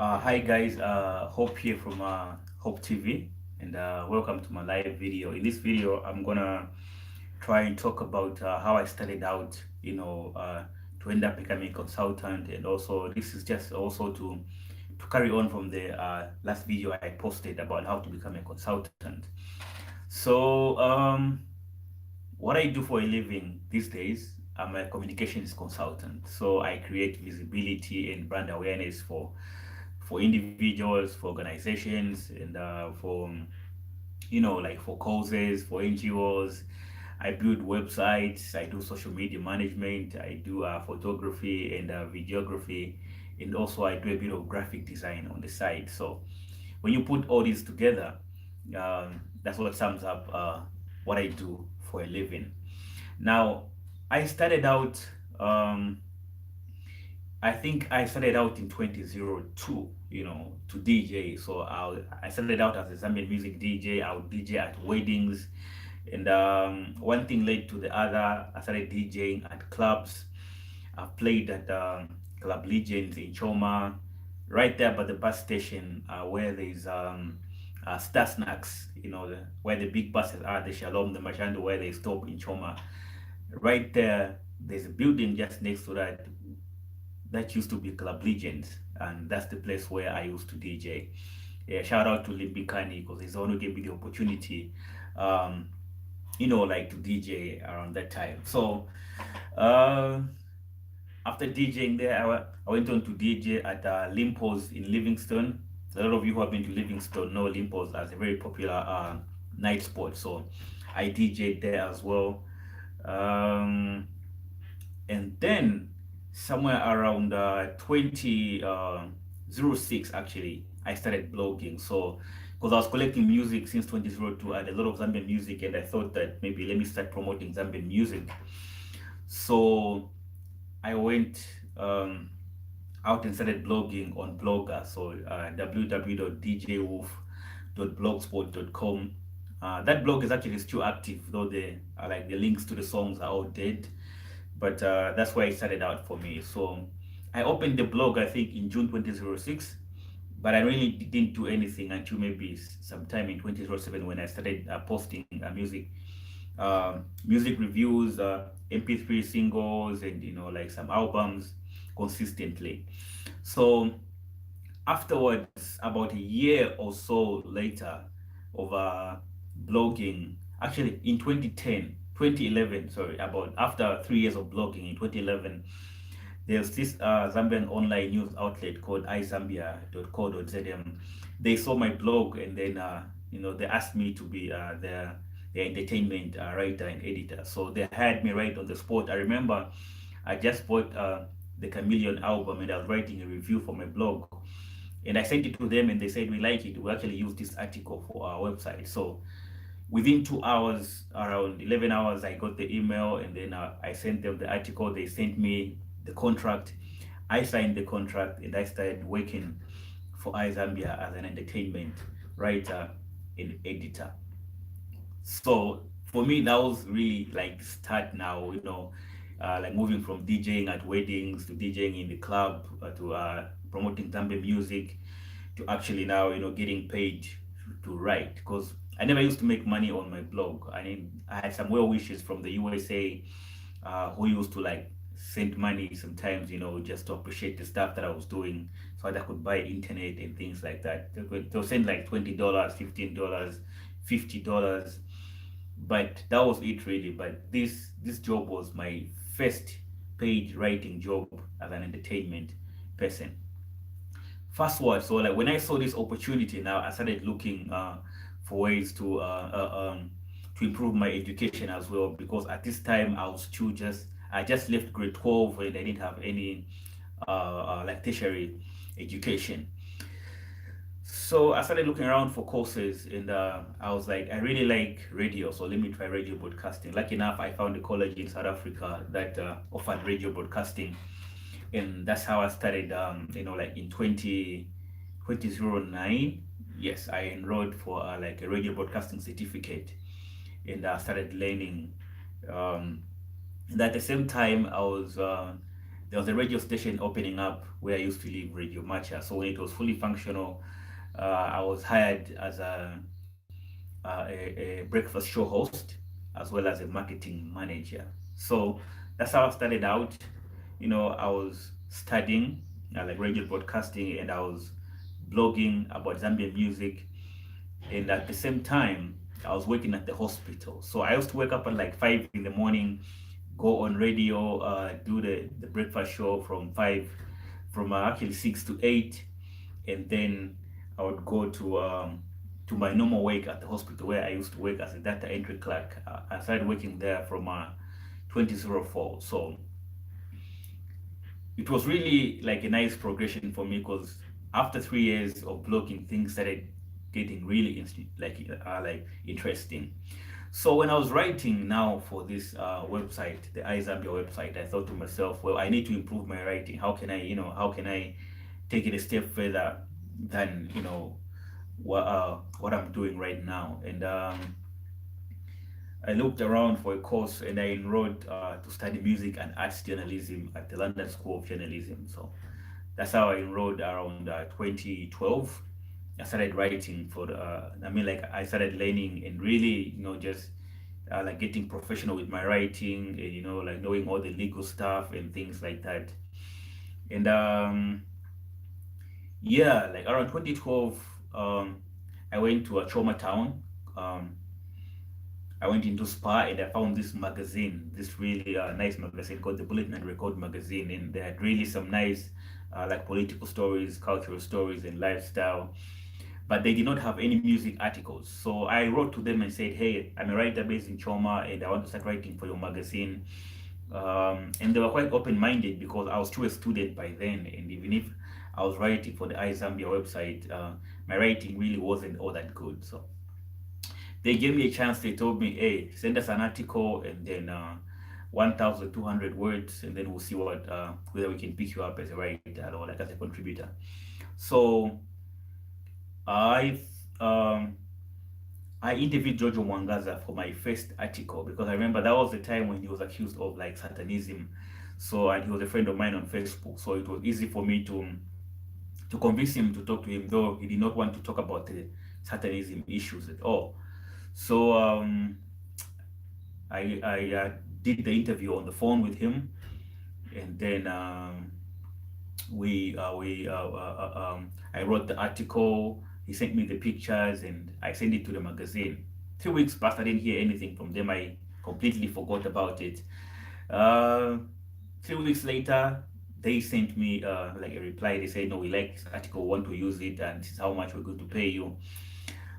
Hi guys, Hope here from Hope TV, and welcome to my live video. In this video, I'm gonna try and talk about how I started out, to end up becoming a consultant, and also this is just also to carry on from the last video I posted about how to become a consultant. So, what I do for a living these days, I'm a communications consultant. So I create visibility and brand awareness for individuals, for organizations, and for like for causes, for NGOs. I build websites. I do social media management. I do photography and videography, and also I do a bit of graphic design on the side. So when you put all these together, that's what sums up what I do for a living. Now, I started out. I think I started out in 2002, to DJ. So I started out as a Zambian music DJ. I would DJ at weddings, and one thing led to the other. I started DJing at clubs. I played at Club Legends in Choma, right there by the bus station where there's Star Snacks, where the big buses are, the Shalom, the Machando, where they stop in Choma. Right there, there's a building just next to that that used to be Club Legends, and that's the place where I used to DJ. Yeah, shout out to Limbikani because he's the one who gave me the opportunity, um, like to DJ around that time. So uh, after DJing there, I went on to DJ at Limpos in Livingston. A lot of you who have been to Livingston know Limpos as a very popular night spot. So I DJed there as well. Um, and then somewhere around 2006 actually I started blogging. So because I was collecting music since 2002, I had a lot of Zambian music, and I thought that maybe let me start promoting Zambian music. So I went out and started blogging on Blogger. So www.djwolf.blogspot.com. That blog is actually still active, though the links to the songs are all dead. But that's where it started out for me. So I opened the blog, I think, in June 2006, but I really didn't do anything until maybe sometime in 2007 when I started posting music reviews, MP3 singles, and like some albums consistently. So afterwards, about a year or so later of blogging, actually in 2011, sorry, about after 3 years of blogging in 2011, there's this Zambian online news outlet called izambia.co.zm. They saw my blog, and then they asked me to be their entertainment writer and editor. So they hired me right on the spot. I remember I just bought the Chameleon album, and I was writing a review for my blog, and I sent it to them, and they said we like it. We actually use this article for our website. So within 2 hours, around 11 hours, I got the email, and then I sent them the article. They sent me the contract. I signed the contract, and I started working for iZambia as an entertainment writer and editor. So for me, that was really like start now, like moving from DJing at weddings to DJing in the club to promoting Zambian music to actually now, getting paid to write. Because I never used to make money on my blog. I mean, I had some well wishes from the USA who used to like send money sometimes, just to appreciate the stuff that I was doing so that I could buy internet and things like that. They'll send like $20, $15, $50, but that was it really. But this job was my first paid writing job as an entertainment person. Fast forward, so like when I saw this opportunity, now I started looking for ways to improve my education as well, because at this time I just left grade 12, and I didn't have any like tertiary education. So I started looking around for courses, and I was like, I really like radio, so let me try radio broadcasting. Lucky enough, I found a college in South Africa that offered radio broadcasting, and that's how I started. Like in 2009, yes, I enrolled for like a radio broadcasting certificate, and I started learning. Um, and at the same time, I was there was a radio station opening up where I used to live, Radio Matcha. So when it was fully functional, I was hired as a breakfast show host as well as a marketing manager. So that's how I started out. I was studying like radio broadcasting, and I was blogging about Zambian music. And at the same time, I was working at the hospital. So I used to wake up at like 5 in the morning, go on radio, do the breakfast show from actually 6 to 8, and then I would go to my normal work at the hospital where I used to work as a data entry clerk. I started working there from 2004. So it was really like a nice progression for me, because after 3 years of blogging, things started getting really like interesting. So when I was writing now for this website, the iZambia website, I thought to myself, well, I need to improve my writing. How can I take it a step further than what I'm doing right now? And I looked around for a course, and I enrolled to study music and arts journalism at the London School of Journalism. So that's how I enrolled around 2012. I started writing like I started learning and really, just like getting professional with my writing, and like knowing all the legal stuff and things like that. And yeah, like around 2012, I went to a trauma town. Um, I went into Spa, and I found this magazine, this really nice magazine called the Bulletin and Record magazine, and they had really some nice like political stories, cultural stories, and lifestyle. But they did not have any music articles. So I wrote to them and said, "Hey, I'm a writer based in Choma, and I want to start writing for your magazine." And they were quite open-minded, because I was still a student by then, and even if I was writing for the iZambia website, my writing really wasn't all that good. So they gave me a chance. They told me, "Hey, send us an article, and then 1,200 words, and then we'll see whether we can pick you up as a writer or like as a contributor." So I um, I interviewed Jojo Mwangaza for my first article, because I remember that was the time when he was accused of like satanism. So, and he was a friend of mine on Facebook, so it was easy for me to convince him to talk to him, though he did not want to talk about the satanism issues at all. So I did the interview on the phone with him, and then I wrote the article. He sent me the pictures, and I sent it to the magazine. 2 weeks passed, I didn't hear anything from them. I completely forgot about it. Uh, 3 weeks later, they sent me like a reply. They said, "No, we like this article, want to use it, and this is how much we're going to pay you."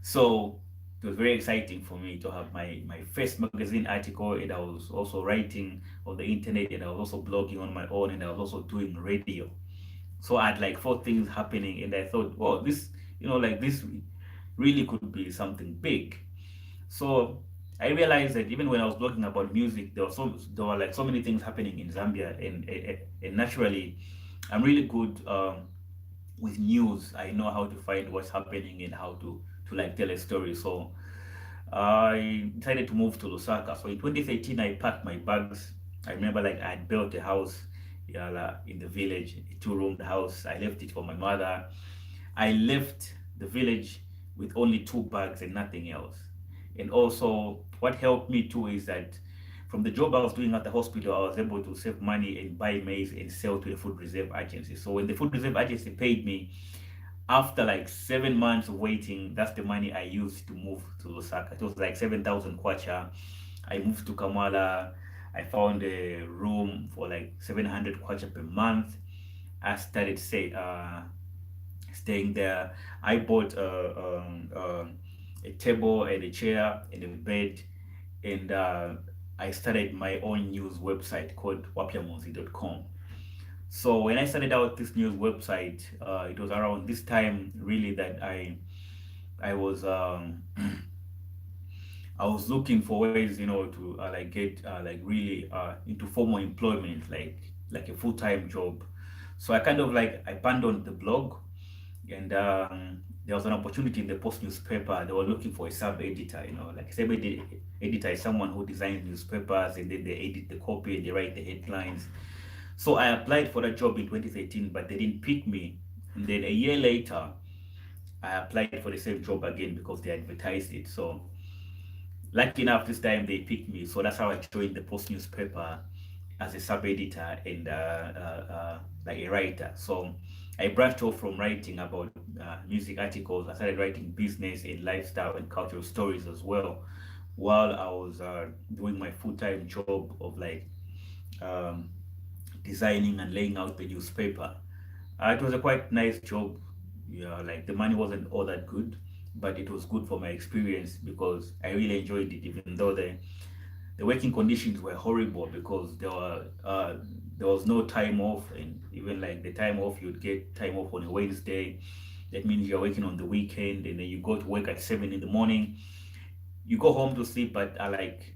So it was very exciting for me to have my first magazine article, and I was also writing on the internet, and I was also blogging on my own, and I was also doing radio. So I had like four things happening, and I thought, well, this really could be something big. So I realized that even when I was blogging about music, there were like so many things happening in Zambia, and naturally, I'm really good with news. I know how to find what's happening and how to like tell a story. So I decided to move to Lusaka. So in 2013, I packed my bags. I remember like I had built a house, yeah, in the village, a two-room house. I left it for my mother. I left the village with only two bags and nothing else. And also, what helped me too is that from the job I was doing at the hospital, I was able to save money and buy maize and sell to the food reserve agency. So when the food reserve agency paid me, after like 7 months of waiting, that's the money I used to move to Lusaka. It was like 7,000 kwacha. I moved to Kamala. I found a room for like 700 kwacha per month. I started staying there. I bought a table and a chair and a bed, and I started my own news website called wapyamunzi.com. So when I started out this news website, it was around this time really that I was I was looking for ways, to like get like really into formal employment, like a full-time job. So I kind of like I abandoned the blog, and there was an opportunity in the Post newspaper. They were looking for a sub editor, like editor is someone who designs newspapers, and then they edit the copy and they write the headlines. So I applied for that job in 2013, but they didn't pick me. And then a year later, I applied for the same job again because they advertised it. So lucky enough, this time they picked me. So that's how I joined the Post newspaper as a sub editor and like a writer. So I branched off from writing about music articles. I started writing business and lifestyle and cultural stories as well, while I was doing my full time job of like um, designing and laying out the newspaper. It was a quite nice job. Yeah, like the money wasn't all that good, but it was good for my experience because I really enjoyed it, even though the working conditions were horrible because there was no time off, and even like the time off, you'd get time off on a Wednesday. That means you're working on the weekend, and then you go to work at 7 in the morning. You go home to sleep at like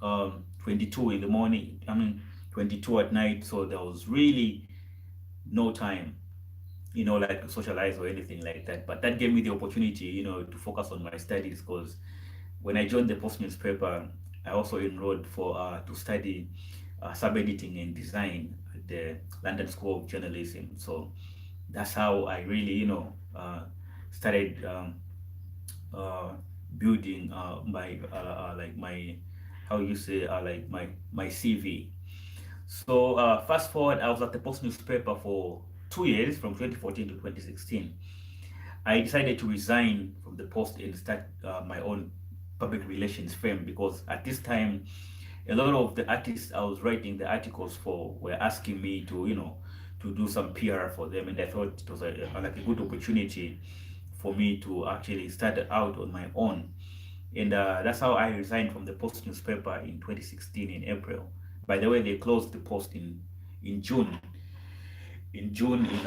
22 in the morning. I mean 22 at night. So there was really no time, like to socialize or anything like that. But that gave me the opportunity, to focus on my studies because when I joined the Post newspaper, I also enrolled for to study sub editing and design at the London School of Journalism. So that's how I really, started uh, building my like my how you say like my CV. So fast forward, I was at the Post newspaper for 2 years, from 2014 to 2016. I decided to resign from the Post and start my own public relations firm because at this time, a lot of the artists I was writing the articles for were asking me to, to do some PR for them, and I thought it was like a good opportunity for me to actually start out on my own. And that's how I resigned from the Post newspaper in 2016 in April. By the way, they closed the Post in June. In June in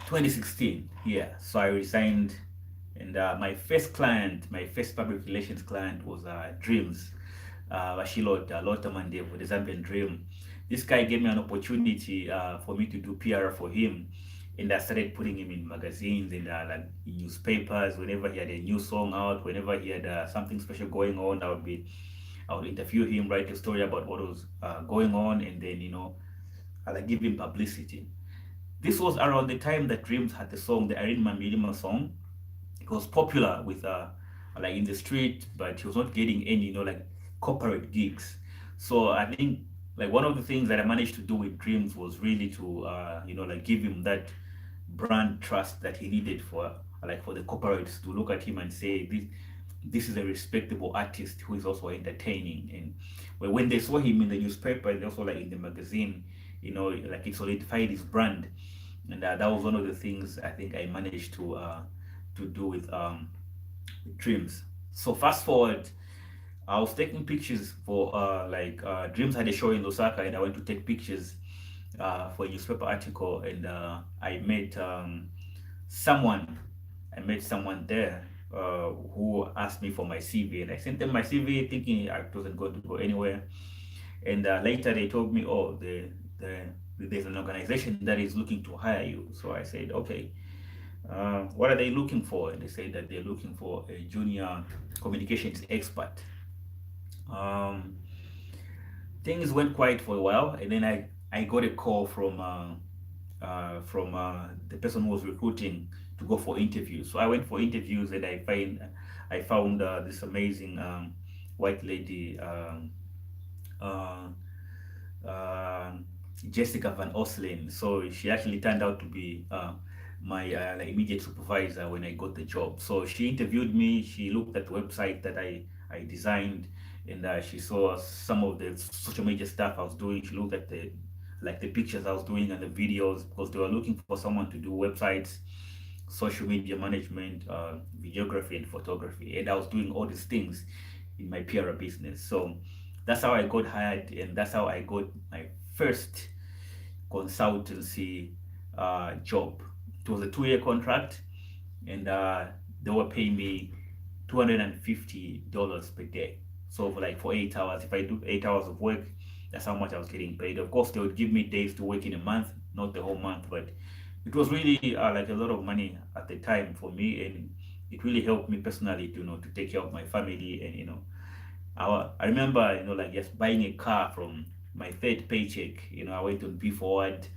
2016. Yeah. So I resigned, and my first public relations client was Dreams, Bashilo Lota Mandevo, the Zambian Dream. This guy gave me an opportunity for me to do PR for him, and I started putting him in magazines and like in newspapers. Whenever he had a new song out, whenever he had something special going on, I would interview him, write a story about what was going on, and then I like give him publicity. This was around the time that Dreams had the song, the Irene Mamilima song. It was popular with like in the street, but he was not getting any like corporate gigs. So I think like one of the things that I managed to do with Dreams was really to like give him that brand trust that he needed for like for the corporates to look at him and say this is a respectable artist who is also entertaining. And when they saw him in the newspaper and also like in the magazine, like it solidified his brand. And that was one of the things I think I managed to do with Dreams. So fast forward, I was taking pictures for Dreams had a show in Osaka, and I went to take pictures for a newspaper article, and someone. I met someone there who asked me for my CV, and I sent them my CV thinking I wasn't going to go anywhere. And later they told me, oh, there's an organization that is looking to hire you. So I said, okay, what are they looking for? And they said that they're looking for a junior communications expert. Um, Things went quiet for a while, and then I got a call from the person who was recruiting to go for interviews. So I went for interviews, and I found this amazing white lady, uh, uh, Jessica Van Oslin. So she actually turned out to be my like immediate supervisor when I got the job. So she interviewed me. She looked at the website that I designed, and she saw some of the social media stuff I was doing. She looked at the pictures I was doing and the videos because they were looking for someone to do websites, social media management, videography, and photography. And I was doing all these things in my PR business. So that's how I got hired, and that's how I got my first consultancy job. It was a 2 year contract, and they were paying me $250 per day. So for 8 hours, if I do 8 hours of work, that's how much I was getting paid. Of course, they would give me days to work in a month, not the whole month, but it was really like a lot of money at the time for me, and it really helped me personally to to take care of my family. And I remember like just buying a car from my third paycheck, I went on B Forward,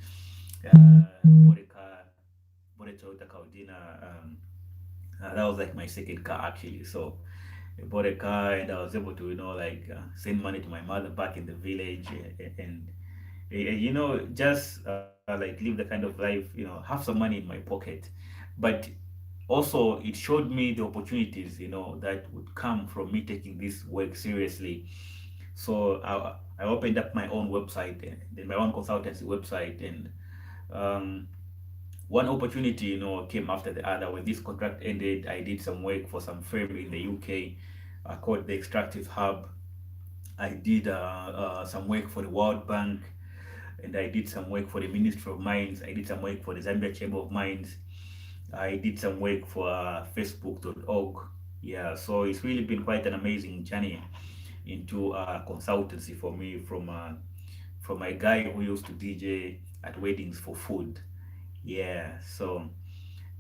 bought a car, bought a Toyota Caldina. That was like my second car actually. So I bought a car and I was able to, send money to my mother back in the village and just like live the kind of life, have some money in my pocket. But also it showed me the opportunities, that would come from me taking this work seriously. So I opened up my own website, then my own consultancy website, and um, one opportunity, came after the other. When this contract ended, I did some work for some firm in the UK called the Extractive Hub. I did some work for the World Bank, and I did some work for the Ministry of Mines. I did some work for the Zambia Chamber of Mines. I did some work for Facebook.org. Yeah, so it's really been quite an amazing journey into consultancy for me from a guy who used to DJ at weddings for food. Yeah, so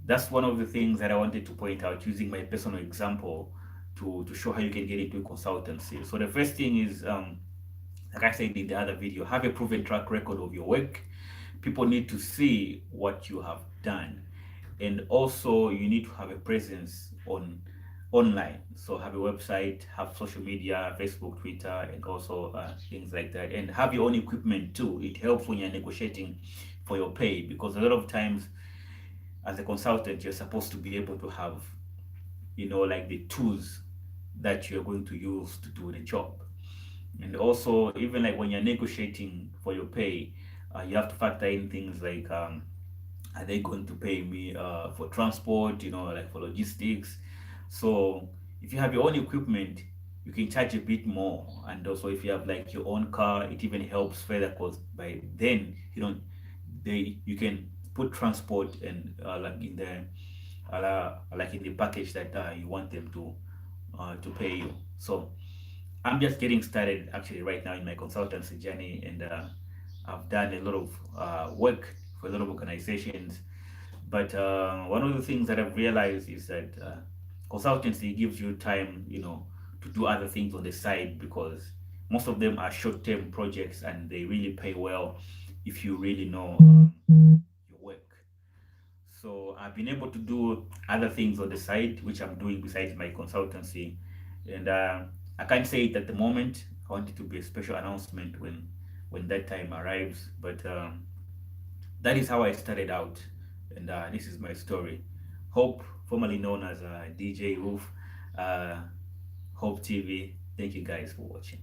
that's one of the things that I wanted to point out using my personal example to show how you can get into consultancy. So the first thing is, like I said in the other video, have a proven track record of your work. People need to see what you have done, and also you need to have a presence online. So have a website, have social media, Facebook, Twitter, and also things like that, and have your own equipment too. It helps when you're negotiating for your pay, because a lot of times as a consultant you're supposed to be able to have, like the tools that you're going to use to do the job. And also, even like when you're negotiating for your pay, you have to factor in things like, are they going to pay me for transport, like for logistics? So if you have your own equipment, you can charge a bit more. And also, if you have like your own car, it even helps further, because by then you can put transport and like in the package that you want them to pay you. So I'm just getting started actually right now in my consultancy journey, and I've done a lot of work for a lot of organizations. But one of the things that I've realized is that consultancy gives you time, to do other things on the side, because most of them are short-term projects and they really pay well if you really know your work. So I've been able to do other things on the side, which I'm doing besides my consultancy, and I can't say it at the moment. I want it to be a special announcement when that time arrives. But that is how I started out, and this is my story. Hope, formerly known as DJ Roof, uh, Hope TV. Thank you guys for watching.